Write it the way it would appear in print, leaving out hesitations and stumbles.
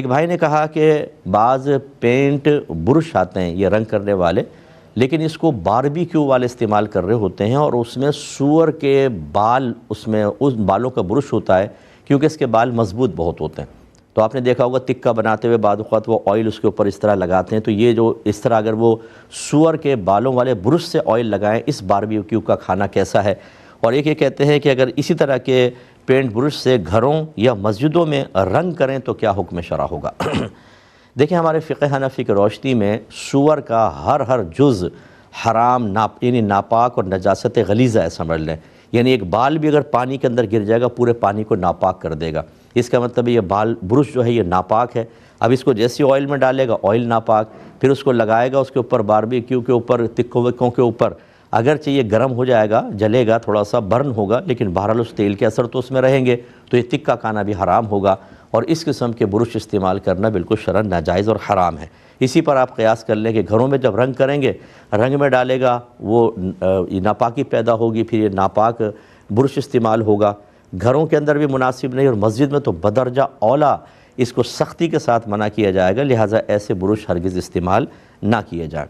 ایک بھائی نے کہا کہ بعض پینٹ برش آتے ہیں یہ رنگ کرنے والے، لیکن اس کو باربیکیو والے استعمال کر رہے ہوتے ہیں اور اس میں سور کے بال، اس بالوں کا برش ہوتا ہے کیونکہ اس کے بال مضبوط بہت ہوتے ہیں۔ تو آپ نے دیکھا ہوگا تکہ بناتے ہوئے بعض اوقات وہ آئل اس کے اوپر اس طرح لگاتے ہیں، تو یہ جو اس طرح اگر وہ سور کے بالوں والے برش سے آئل لگائیں، اس باربیکیو کا کھانا کیسا ہے؟ اور ایک یہ کہتے ہیں کہ اگر اسی طرح کے پینٹ برش سے گھروں یا مسجدوں میں رنگ کریں تو کیا حکم شرع ہوگا؟ دیکھیں ہمارے فقہ حنفی کی روشنی میں سور کا ہر جز حرام، یعنی ناپاک اور نجاست غلیظہ ہے سمجھ لیں۔ یعنی ایک بال بھی اگر پانی کے اندر گر جائے گا پورے پانی کو ناپاک کر دے گا۔ اس کا مطلب یہ بال برش جو ہے یہ ناپاک ہے۔ اب اس کو جیسی آئل میں ڈالے گا آئل ناپاک، پھر اس کو لگائے گا اس کے اوپر باربیکیو کے اوپر، تکوں وکوں کے اوپر، اگرچہ یہ گرم ہو جائے گا، جلے گا، تھوڑا سا برن ہوگا، لیکن بہرحال اس تیل کے اثر تو اس میں رہیں گے، تو یہ تکہ کھانا بھی حرام ہوگا، اور اس قسم کے برش استعمال کرنا بالکل شرعاً ناجائز اور حرام ہے۔ اسی پر آپ قیاس کر لیں کہ گھروں میں جب رنگ کریں گے، رنگ میں ڈالے گا وہ ناپاکی پیدا ہوگی، پھر یہ ناپاک برش استعمال ہوگا، گھروں کے اندر بھی مناسب نہیں، اور مسجد میں تو بدرجہ اولیٰ اس کو سختی کے ساتھ منع کیا جائے گا، لہٰذا ایسے برش ہرگز استعمال نہ کیے جائیں۔